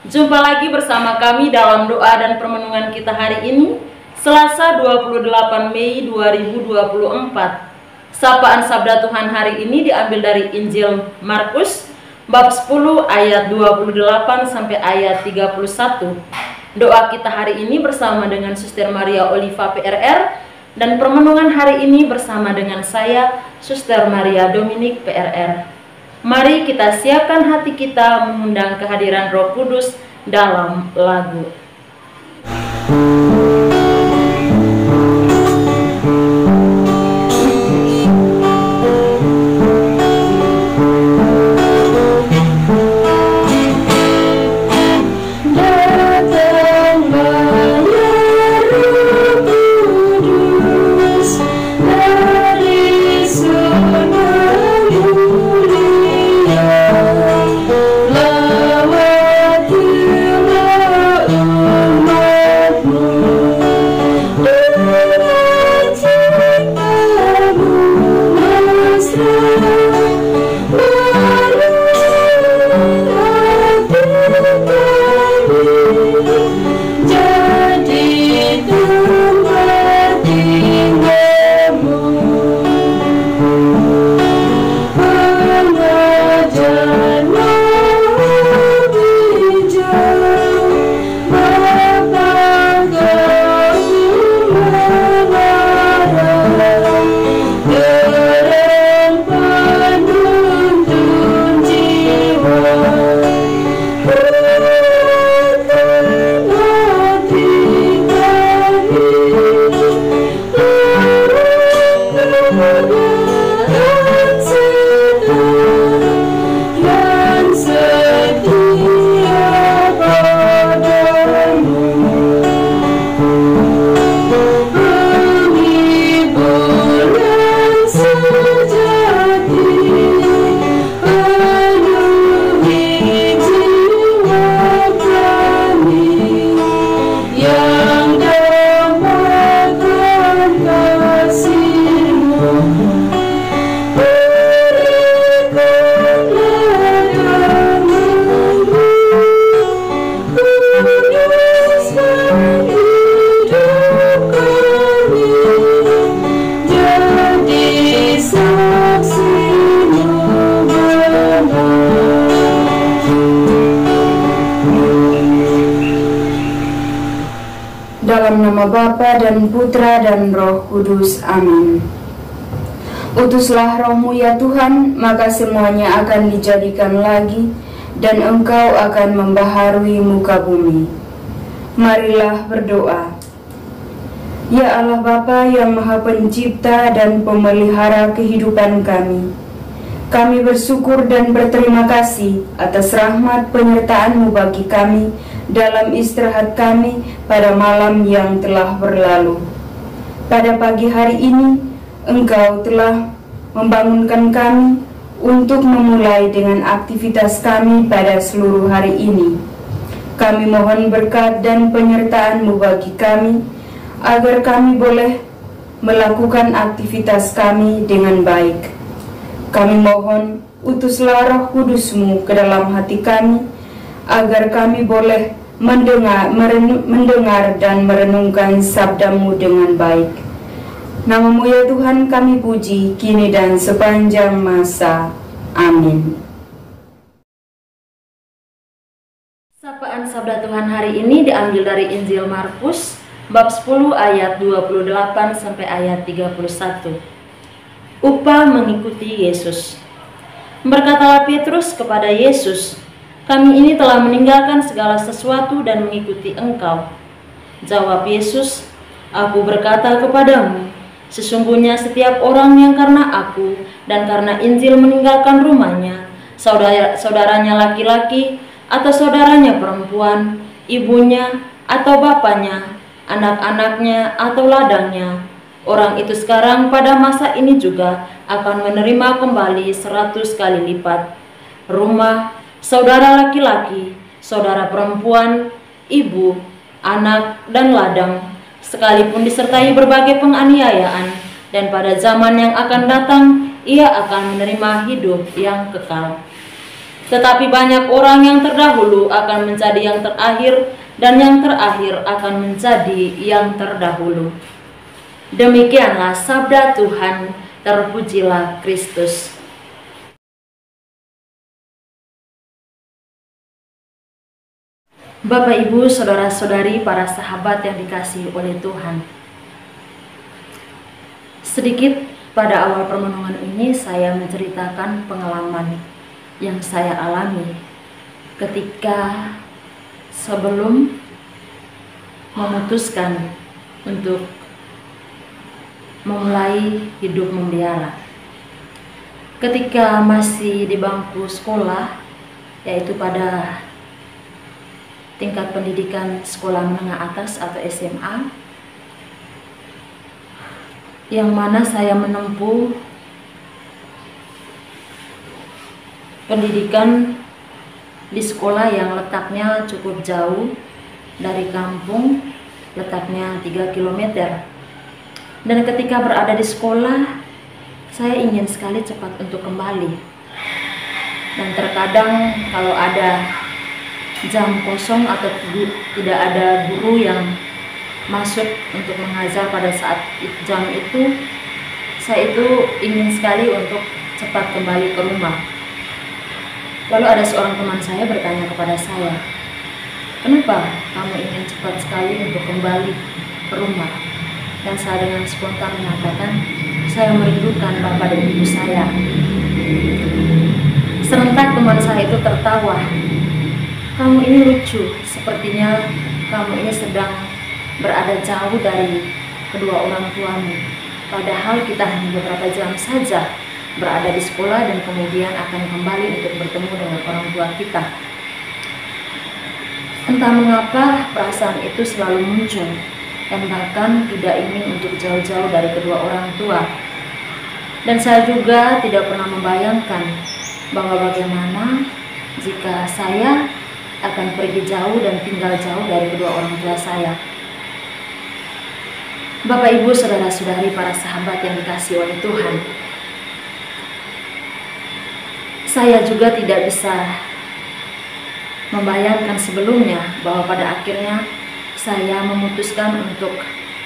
Jumpa lagi bersama kami dalam doa dan permenungan kita hari ini, Selasa 28 Mei 2024. Sapaan Sabda Tuhan hari ini diambil dari Injil Markus bab 10 ayat 28 sampai ayat 31. Doa kita hari ini bersama dengan Suster Maria Oliva PRR, dan permenungan hari ini bersama dengan saya, Suster Maria Dominik PRR. Mari kita siapkan hati kita mengundang kehadiran Roh Kudus dalam lagu. Dalam nama Bapa dan Putra dan Roh Kudus. Amin. Utuslah Roh-Mu ya Tuhan, maka semuanya akan dijadikan lagi, dan Engkau akan membaharui muka bumi. Marilah berdoa. Ya Allah Bapa yang Maha Pencipta dan Pemelihara kehidupan kami bersyukur dan berterima kasih atas rahmat penyertaan-Mu bagi kami dalam istirahat kami pada malam yang telah berlalu. Pada pagi hari ini, Engkau telah membangunkan kami untuk memulai dengan aktivitas kami pada seluruh hari ini. Kami mohon berkat dan penyertaan-Mu bagi kami, agar kami boleh melakukan aktivitas kami dengan baik. Kami mohon, utuslah Roh Kudus-Mu ke dalam hati kami, agar kami boleh mendengar dan merenungkan sabda-Mu dengan baik. Nama-Mu ya Tuhan kami puji, kini dan sepanjang masa. Amin. Sapaan Sabda Tuhan hari ini diambil dari Injil Markus bab 10 ayat 28 sampai ayat 31. Upah mengikuti Yesus. Berkatalah Petrus kepada Yesus, "Kami ini telah meninggalkan segala sesuatu dan mengikuti Engkau." Jawab Yesus, "Aku berkata kepadamu, sesungguhnya setiap orang yang karena aku dan karena Injil meninggalkan rumahnya, saudaranya laki-laki atau saudaranya perempuan, ibunya atau bapaknya, anak-anaknya atau ladangnya, orang itu sekarang pada masa ini juga akan menerima kembali 100 kali lipat rumah, saudara laki-laki, saudara perempuan, ibu, anak, dan ladang, sekalipun disertai berbagai penganiayaan, dan pada zaman yang akan datang ia akan menerima hidup yang kekal." Tetapi banyak orang yang terdahulu akan menjadi yang terakhir, dan yang terakhir akan menjadi yang terdahulu. Demikianlah sabda Tuhan, terpujilah Kristus. Bapak, Ibu, saudara-saudari, para sahabat yang dikasihi oleh Tuhan. Sedikit pada awal permenungan ini saya menceritakan pengalaman yang saya alami ketika sebelum memutuskan untuk memulai hidup membiara. Ketika masih di bangku sekolah, yaitu pada tingkat pendidikan sekolah menengah atas atau SMA, yang mana saya menempuh pendidikan di sekolah yang letaknya cukup jauh dari kampung, letaknya 3 km. Dan ketika berada di sekolah, saya ingin sekali cepat untuk kembali. Dan terkadang kalau ada jam kosong atau tidak ada guru yang masuk untuk mengajar pada saat jam itu, saya itu ingin sekali untuk cepat kembali ke rumah. Lalu ada seorang teman saya bertanya kepada saya, "Kenapa kamu ingin cepat sekali untuk kembali ke rumah?" Dan saya dengan spontan mengatakan, "Saya merindukan Bapak dan Ibu saya." Serentak teman saya itu tertawa. "Kamu ini lucu, sepertinya kamu ini sedang berada jauh dari kedua orang tuamu. Padahal kita hanya beberapa jam saja berada di sekolah dan kemudian akan kembali untuk bertemu dengan orang tua kita." Entah mengapa perasaan itu selalu muncul, dan bahkan tidak ingin untuk jauh-jauh dari kedua orang tua. Dan saya juga tidak pernah membayangkan bahwa bagaimana jika saya akan pergi jauh dan tinggal jauh dari kedua orang tua saya. Bapak, Ibu, saudara-saudari, para sahabat yang dikasihi oleh Tuhan, saya juga tidak bisa membayangkan sebelumnya bahwa pada akhirnya saya memutuskan untuk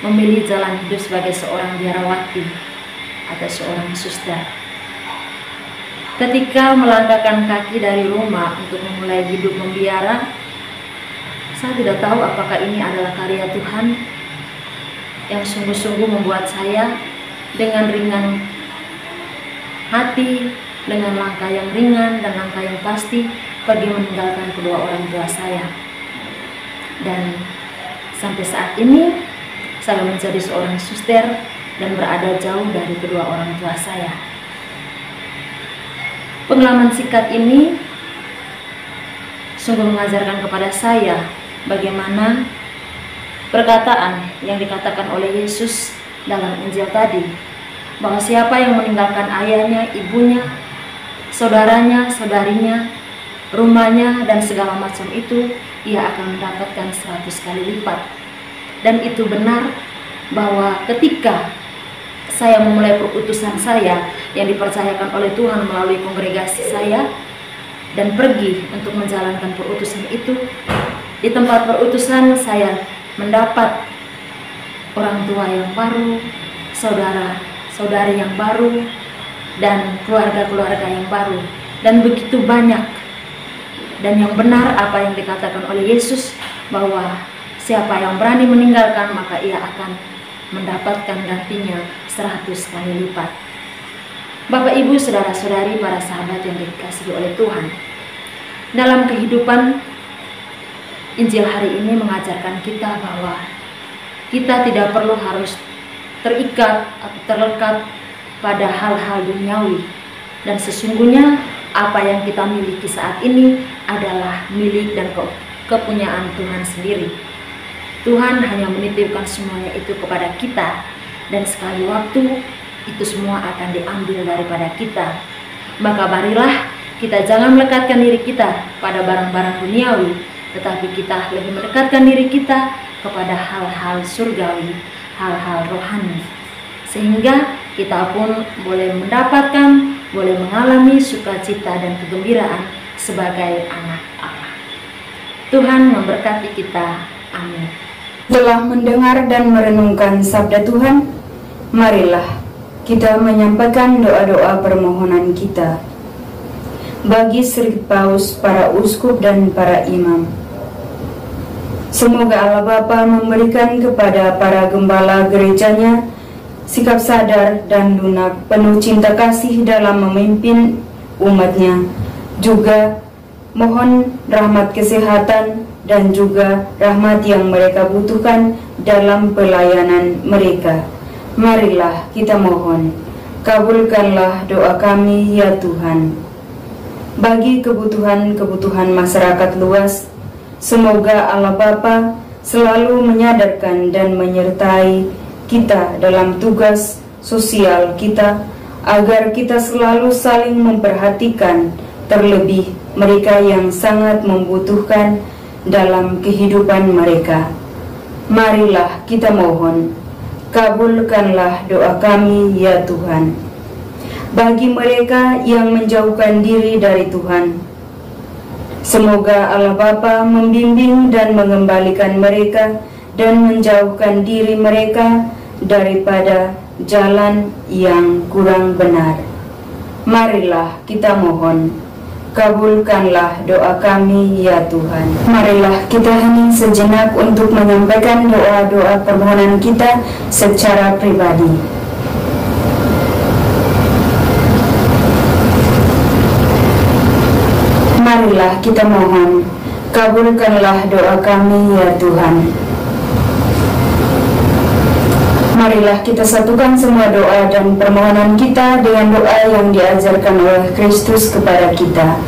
memilih jalan hidup sebagai seorang biarawati atau seorang suster. Ketika melangkahkan kaki dari rumah untuk memulai hidup membiara, saya tidak tahu apakah ini adalah karya Tuhan yang sungguh-sungguh membuat saya dengan ringan hati, dengan langkah yang ringan dan langkah yang pasti pergi meninggalkan kedua orang tua saya. Dan sampai saat ini saya menjadi seorang suster dan berada jauh dari kedua orang tua saya. Pengalaman singkat ini sungguh mengajarkan kepada saya bagaimana perkataan yang dikatakan oleh Yesus dalam Injil tadi, bahwa siapa yang meninggalkan ayahnya, ibunya, saudaranya, saudarinya, rumahnya, dan segala macam itu, ia akan mendapatkan 100 kali lipat. Dan itu benar, bahwa ketika saya memulai perutusan saya yang dipercayakan oleh Tuhan melalui kongregasi saya dan pergi untuk menjalankan perutusan itu, di tempat perutusan saya mendapat orang tua yang baru, saudara-saudari yang baru, dan keluarga-keluarga yang baru. Dan begitu banyak. Dan yang benar apa yang dikatakan oleh Yesus, bahwa siapa yang berani meninggalkan maka ia akan mendapatkan gantinya 100 kali lipat. Bapak, Ibu, saudara-saudari, para sahabat yang dikasihi oleh Tuhan, dalam kehidupan Injil hari ini mengajarkan kita bahwa kita tidak perlu harus terikat atau terlekat pada hal-hal duniawi, dan sesungguhnya apa yang kita miliki saat ini adalah milik dan kepunyaan Tuhan sendiri. Tuhan hanya menitipkan semuanya itu kepada kita, dan sekali waktu itu semua akan diambil daripada kita. Maka marilah kita jangan melekatkan diri kita pada barang-barang duniawi, tetapi kita lebih mendekatkan diri kita kepada hal-hal surgawi, hal-hal rohani, sehingga kita pun boleh mendapatkan, boleh mengalami sukacita dan kegembiraan sebagai anak Allah. Tuhan memberkati kita. Amin. Telah mendengar dan merenungkan sabda Tuhan, marilah kita menyampaikan doa-doa permohonan kita bagi Sri Paus, para uskup dan para imam. Semoga Allah Bapa memberikan kepada para gembala gerejanya sikap sadar dan lunak, penuh cinta kasih dalam memimpin umatnya. Juga mohon rahmat kesehatan dan juga rahmat yang mereka butuhkan dalam pelayanan mereka. Marilah kita mohon, kabulkanlah doa kami ya Tuhan. Bagi kebutuhan-kebutuhan masyarakat luas, semoga Allah Bapa selalu menyadarkan dan menyertai kita dalam tugas sosial kita, agar kita selalu saling memperhatikan, terlebih mereka yang sangat membutuhkan dalam kehidupan mereka. Marilah kita mohon, kabulkanlah doa kami ya Tuhan. Bagi mereka yang menjauhkan diri dari Tuhan, semoga Allah Bapa membimbing dan mengembalikan mereka dan menjauhkan diri mereka daripada jalan yang kurang benar. Marilah kita mohon, kabulkanlah doa kami ya Tuhan. Marilah kita hening sejenak untuk menyampaikan doa-doa permohonan kita secara pribadi. Marilah kita mohon, kabulkanlah doa kami ya Tuhan. Marilah kita satukan semua doa dan permohonan kita dengan doa yang diajarkan oleh Kristus kepada kita.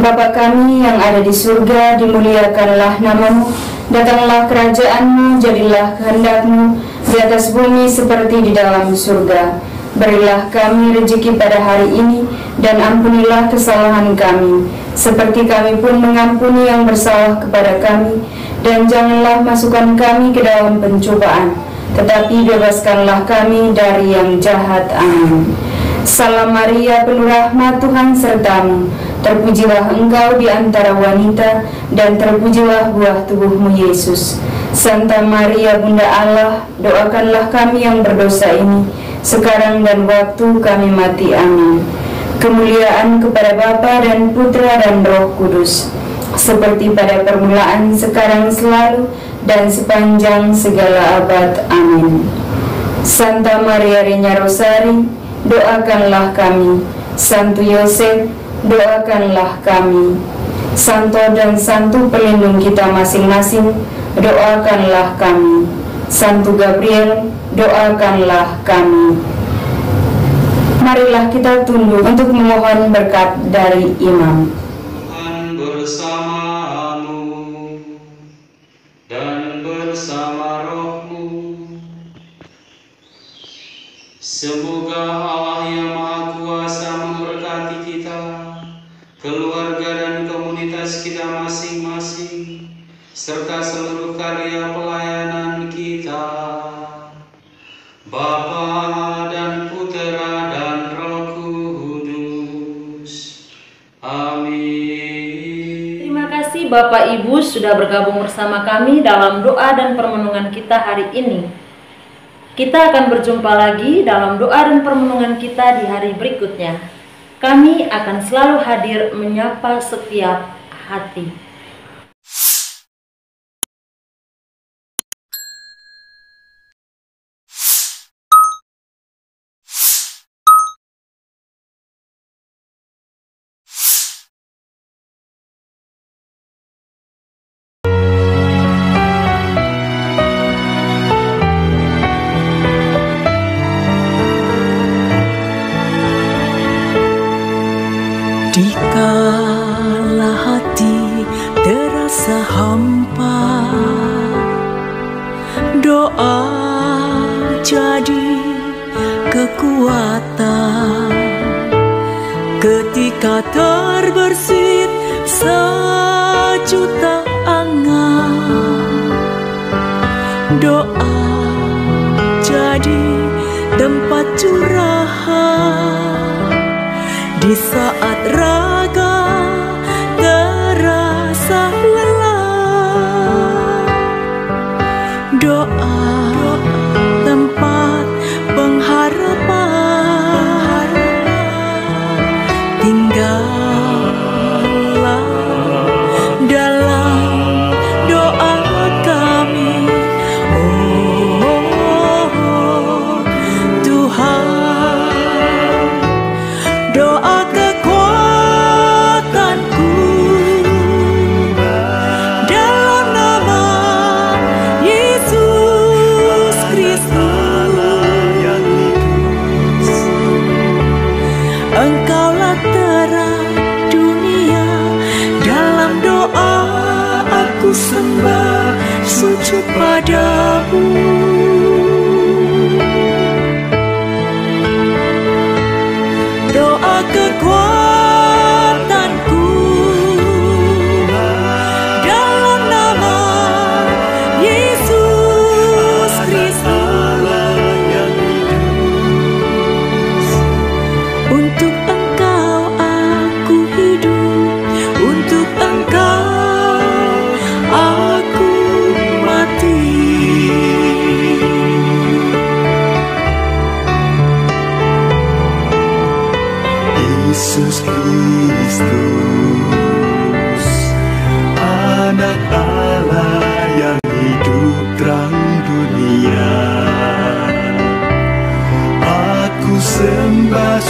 Bapa kami yang ada di surga, dimuliakanlah nama-Mu, datanglah kerajaan-Mu, jadilah kehendak-Mu di atas bumi seperti di dalam surga. Berilah kami rezeki pada hari ini, dan ampunilah kesalahan kami, seperti kami pun mengampuni yang bersalah kepada kami. Dan janganlah masukkan kami ke dalam pencobaan, tetapi bebaskanlah kami dari yang jahat. Amin. Salam Maria, penuh rahmat, Tuhan sertamu. Terpujilah engkau di antara wanita, dan terpujilah buah tubuhmu Yesus. Santa Maria, Bunda Allah, doakanlah kami yang berdosa ini, sekarang dan waktu kami mati. Amin. Kemuliaan kepada Bapa dan Putra dan Roh Kudus, seperti pada permulaan, sekarang, selalu, dan sepanjang segala abad. Amin. Santa Maria Reina Rosari, doakanlah kami. Santo Yosef, doakanlah kami. Santo dan Santu pelindung kita masing-masing, doakanlah kami. Santo Gabriel, doakanlah kami. Marilah kita tunduk untuk memohon berkat dari imam. Tuhan bersamamu dan bersama rohmu. Semoga Allah yang Maha Kuasa memberkati kita, keluarga dan komunitas kita masing-masing, serta seluruh karya pelayanan kita. Bapa dan Putera dan Roh Kudus. Amin. Terima kasih Bapak Ibu sudah bergabung bersama kami dalam doa dan permenungan kita hari ini. Kita akan berjumpa lagi dalam doa dan permenungan kita di hari berikutnya. Kami akan selalu hadir menyapa setiap hati. Dikala hati terasa hampa, doa jadi kekuatan. Ketika terbersit sejuta angan, doa jadi tempat curahan. Di saat raga aku sembah sujud padamu. Doa kekuatanku dalam nama Yesus Kristus. Untuk Engkau aku hidup, untuk Engkau aku mati. Yesus Kristus, Anak Allah yang hidup terang dunia, aku sembah